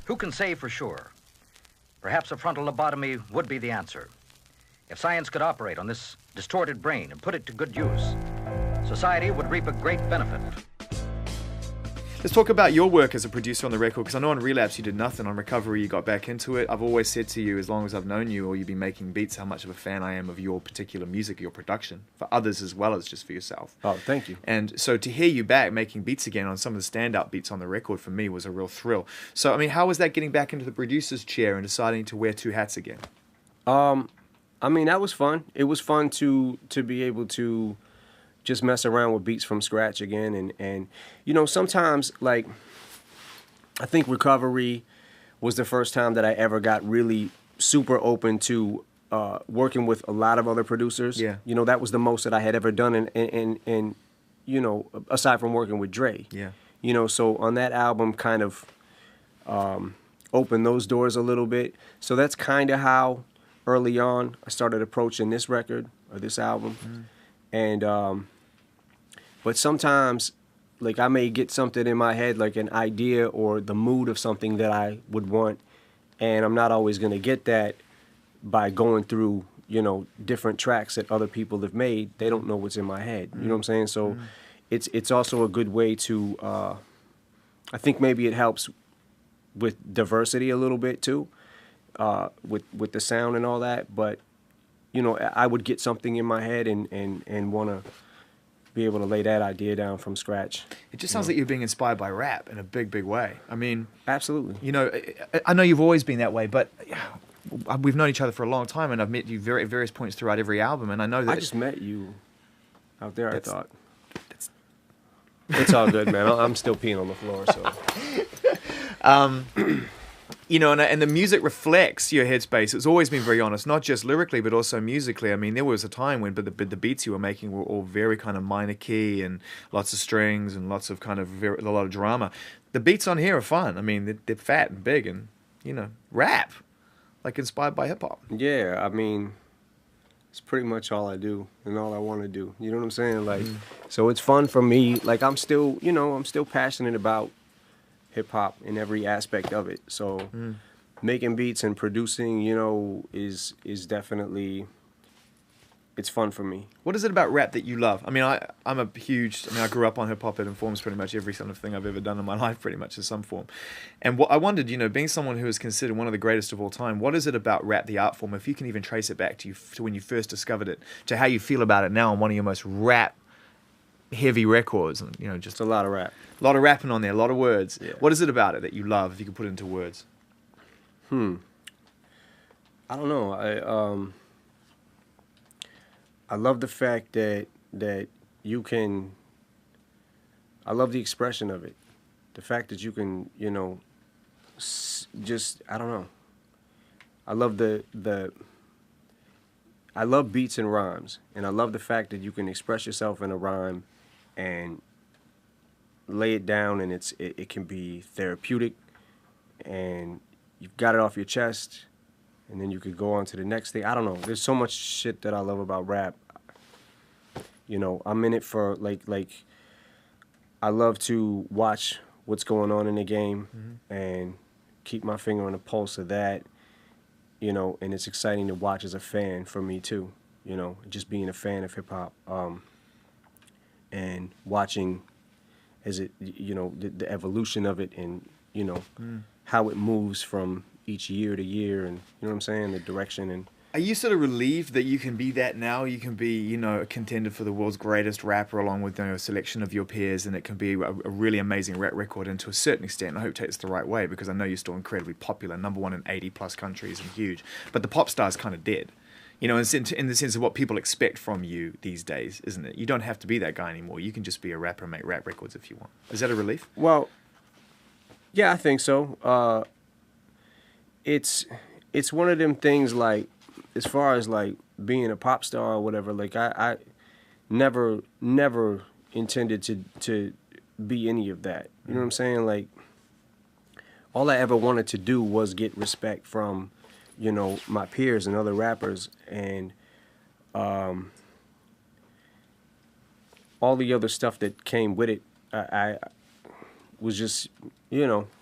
Who can say for sure? Perhaps a frontal lobotomy would be the answer. If science could operate on this distorted brain and put it to good use, society would reap a great benefit. Let's talk about your work as a producer on the record, because I know on Relapse you did nothing. On Recovery you got back into it. I've always said to you, as long as I've known you or you've been making beats, how much of a fan I am of your particular music, your production, for others as well as just for yourself. Oh, thank you. And so to hear you back making beats again on some of the standout beats on the record for me was a real thrill. So, I mean, how was that getting back into the producer's chair and deciding to wear two hats again? I mean, that was fun. It was fun to be able to just mess around with beats from scratch again. And you know, sometimes, like, I think Recovery was the first time that I ever got really super open to working with a lot of other producers. Yeah. You know, that was the most that I had ever done. And you know, aside from working with Dre. Yeah. You know, so on that album kind of opened those doors a little bit. So that's kind of how early on I started approaching this record or this album. And but sometimes, like, I may get something in my head, like an idea or the mood of something that I would want, and I'm not always going to get that by going through, you know, different tracks that other people have made. They don't know what's in my head. You know what I'm saying? So it's also a good way to, I think maybe it helps with diversity a little bit too, with the sound and all that. But, you know, I would get something in my head and want to be able to lay that idea down from scratch. It just sounds like you're being inspired by rap in a big, big way. I mean... Absolutely. You know, I know you've always been that way, but we've known each other for a long time, and I've met you at various points throughout every album, and I know that... I just met you out there, I thought. It's all good, man. I'm still peeing on the floor, so... You know, and the music reflects your headspace. It's always been very honest, not just lyrically, but also musically. I mean, there was a time when the beats you were making were all very kind of minor key and lots of strings and lots of kind of a lot of drama. The beats on here are fun. I mean, they're fat and big and, you know, rap, like inspired by hip-hop. Yeah, I mean, it's pretty much all I do and all I want to do. You know what I'm saying? Like, so it's fun for me. Like, I'm still passionate about hip-hop in every aspect of it. So making beats and producing, you know, is definitely, it's fun for me. What is it about rap that you love? I mean, I grew up on hip-hop. It informs pretty much every sort of thing I've ever done in my life, pretty much in some form. And I wondered, you know, being someone who is considered one of the greatest of all time, what is it about rap, the art form, if you can even trace it back to when you first discovered it, to how you feel about it now on one of your most rap heavy records, and, you know, just a lot of rap. A lot of rapping on there, a lot of words. Yeah. What is it about it that you love, if you could put it into words? I don't know. I love the fact that you can. I love the expression of it, the fact that you can, you know, just, I don't know. I love I love beats and rhymes, and I love the fact that you can express yourself in a rhyme and lay it down, and it can be therapeutic, and you've got it off your chest, and then you could go on to the next thing. I don't know. There's so much shit that I love about rap. You know, I'm in it for, like I love to watch what's going on in the game and keep my finger on the pulse of that, you know, and it's exciting to watch as a fan for me too, you know, just being a fan of hip-hop, and watching as it, you know, the evolution of it, and, you know, how it moves from each year to year, and, you know what I'm saying, the direction. And are you sort of relieved that you can be that now? You can be, you know, a contender for the world's greatest rapper along with, you know, a selection of your peers, and it can be a really amazing rap record, and to a certain extent, I hope it takes the right way, because I know you're still incredibly popular, #1 in 80 plus countries and huge, but the pop star's kind of dead. You know, in the sense of what people expect from you these days, isn't it? You don't have to be that guy anymore. You can just be a rapper and make rap records if you want. Is that a relief? Well, yeah, I think so. It's one of them things, like, as far as, like, being a pop star or whatever, like, I never intended to be any of that. You know what I'm saying? Like, all I ever wanted to do was get respect from, you know, my peers and other rappers, and all the other stuff that came with it, was just,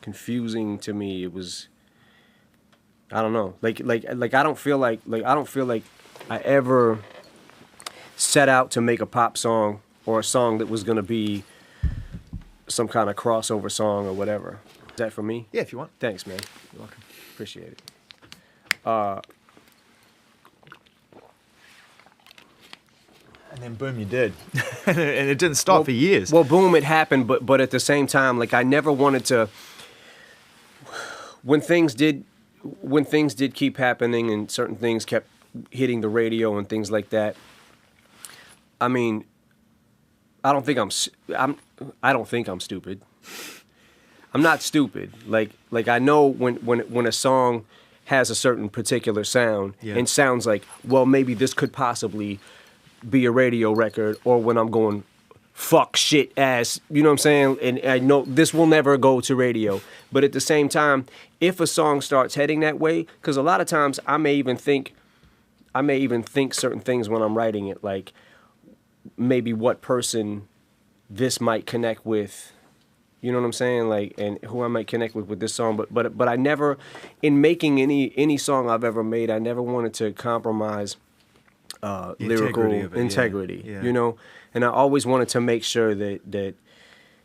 confusing to me. It was, I don't know. Like I don't feel like I ever set out to make a pop song or a song that was gonna be some kind of crossover song or whatever. Is that for me? Yeah, if you want. Thanks, man. You're welcome. Appreciate it. And then boom, you did. And it didn't stop for years. Well, boom, it happened, but at the same time, like I never wanted to. When things did keep happening and certain things kept hitting the radio and things like that. I mean, I don't think I'm stupid. I'm not stupid. Like I know when a song has a certain particular sound and sounds like, well, maybe this could possibly be a radio record, or when I'm going fuck shit ass, you know what I'm saying? And I know this will never go to radio. But at the same time, if a song starts heading that way, because a lot of times I may even think certain things when I'm writing it, like maybe what person this might connect with, you know what I'm saying? Like, and who I might connect with this song. But I never, in making any song I've ever made, I never wanted to compromise lyrical integrity, you know? And I always wanted to make sure that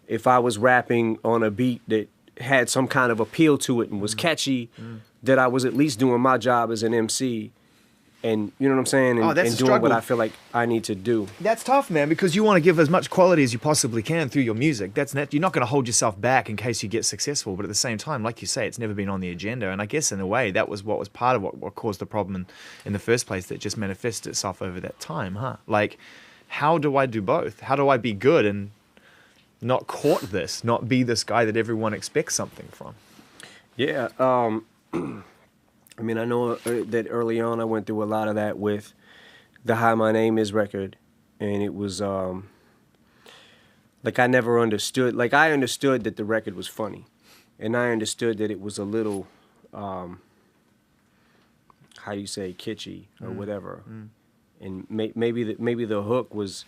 if I was rapping on a beat that had some kind of appeal to it and was catchy, that I was at least doing my job as an MC. And you know what I'm saying? And doing what I feel like I need to do. That's tough, man, because you want to give as much quality as you possibly can through your music. You're not going to hold yourself back in case you get successful. But at the same time, like you say, it's never been on the agenda. And I guess in a way, that was what was part of what caused the problem in the first place, that just manifested itself over that time, huh? Like, how do I do both? How do I be good and not court this, not be this guy that everyone expects something from? Yeah, I mean, I know that early on I went through a lot of that with the Hi, My Name Is record. And it was, like I never understood. Like I understood that the record was funny. And I understood that it was a little, how you say, kitschy or whatever. And maybe the hook was,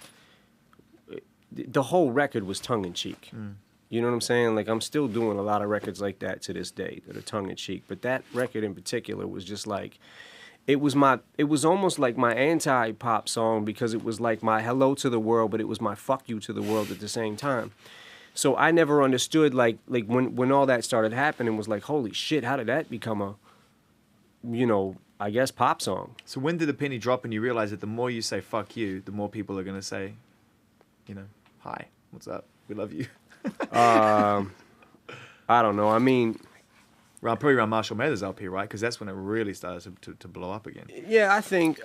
the whole record was tongue-in-cheek. You know what I'm saying? Like, I'm still doing a lot of records like that to this day that are tongue-in-cheek. But that record in particular was just like, it was almost like my anti-pop song, because it was like my hello to the world, but it was my fuck you to the world at the same time. So I never understood, like when all that started happening, was like, holy shit, how did that become a, I guess, pop song? So when did the penny drop and you realize that the more you say fuck you, the more people are going to say, hi, what's up? We love you. I don't know. I mean, probably around Marshall Mathers LP, right? Because that's when it really started to blow up again. Yeah, I think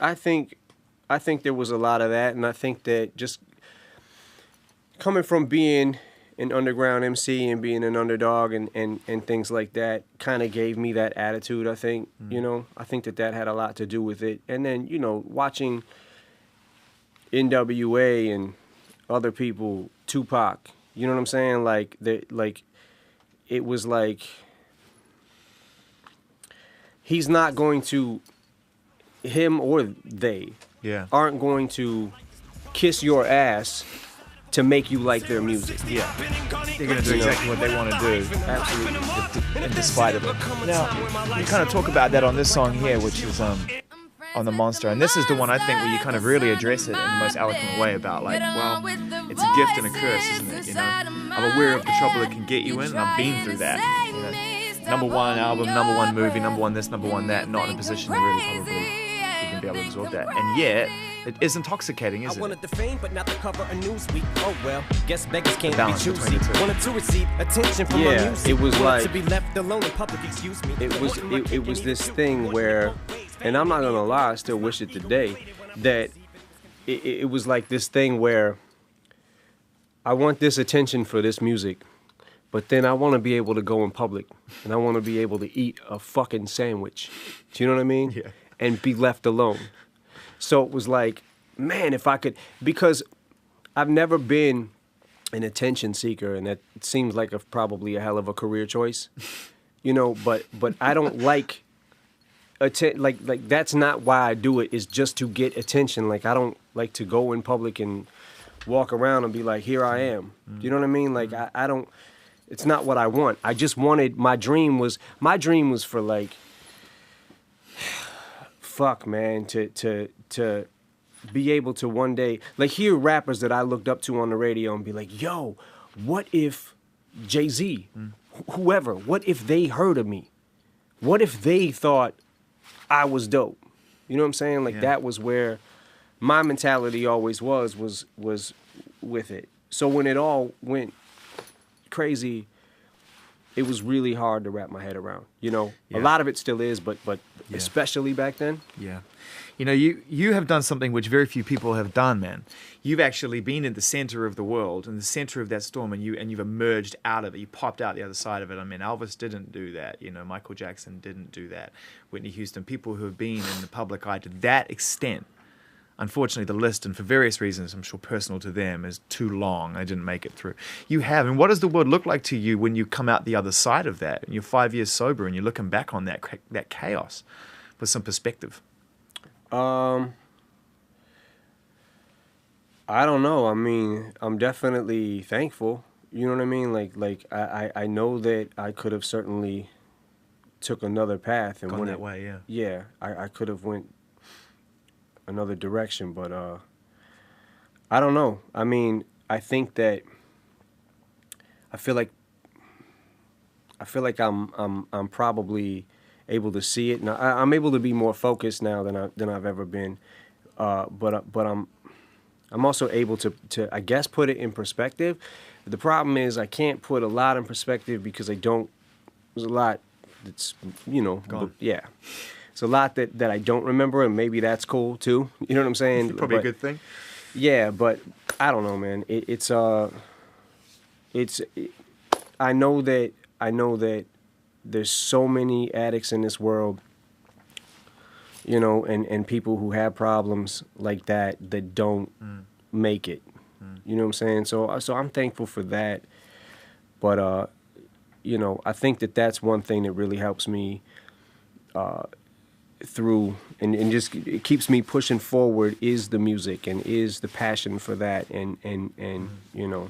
there was a lot of that, and I think that just coming from being an underground MC and being an underdog and things like that kind of gave me that attitude. I think I think that had a lot to do with it, and then watching NWA and other people, Tupac. You know what I'm saying? Like it was like he's not going to, him or they aren't going to kiss your ass to make you like their music. Yeah, they're going to do exactly what they want to do. Absolutely. In despite of it. Now, you kind of talk about that on this song here, which is on the Monster, and this is the one I think where you kind of really address it in the most eloquent way about, like, well, it's a gift and a curse, isn't it? I'm aware of the trouble it can get you in, and I've been through that. Number one album, number one movie, number one this, number one that, not in a position to really probably even be able to absorb that. And yet, it is intoxicating, isn't it? I wanted the fame, but not the cover of Newsweek. Oh well, guess beggars can't be choosy. Wanted to receive attention from my music. It was like to be left alone in public. Excuse me. It was this thing where, and I'm not gonna lie, I still wish it today, that it was like this thing where I want this attention for this music, but then I want to be able to go in public and I want to be able to eat a fucking sandwich. Do you know what I mean? Yeah. And be left alone. So it was like, man, if I could, because I've never been an attention seeker, and that seems like probably a hell of a career choice, but I don't like like that's not why I do it, is just to get attention. Like I don't like to go in public and walk around and be like, here I am. You know what I mean? Like I don't, It's not what I want. I just wanted, my dream was for like, fuck, man, to be able to one day, like, hear rappers that I looked up to on the radio and be like, yo, what if Jay-Z, whoever, what if they heard of me? What if they thought I was dope? You know what I'm saying? Like, that was where my mentality always was with it. So when it all went crazy, it was really hard to wrap my head around. You know, a lot of it still is, but especially back then. Yeah. You know, you have done something which very few people have done, man. You've actually been in the center of the world, in the center of that storm, and you've emerged out of it. You popped out the other side of it. I mean, Elvis didn't do that. You know, Michael Jackson didn't do that. Whitney Houston, people who have been in the public eye to that extent. Unfortunately, the list, and for various reasons, I'm sure personal to them, is too long. I didn't make it through. You have. And what does the world look like to you when you come out the other side of that? And you're 5 years sober and you're looking back on that chaos with some perspective. I don't know. I mean, I'm definitely thankful. You know what I mean? Like I know that I could have certainly took another path and Gone that way, yeah. Yeah, I could have went another direction, but I don't know. I mean, I think that I feel like I'm probably able to see it. Now I'm able to be more focused now than I've ever been. But I'm also able to I guess put it in perspective. The problem is I can't put a lot in perspective because there's a lot that's, you know, yeah. It's a lot that I don't remember, and maybe that's cool too. You know what I'm saying? Probably a good thing. Yeah, but I don't know, man. I know that there's so many addicts in this world, you know, and people who have problems like that don't make it. You know what I'm saying? So I'm thankful for that. But you know, I think that's one thing that really helps me through and just it keeps me pushing forward is the music and is the passion for that and you know.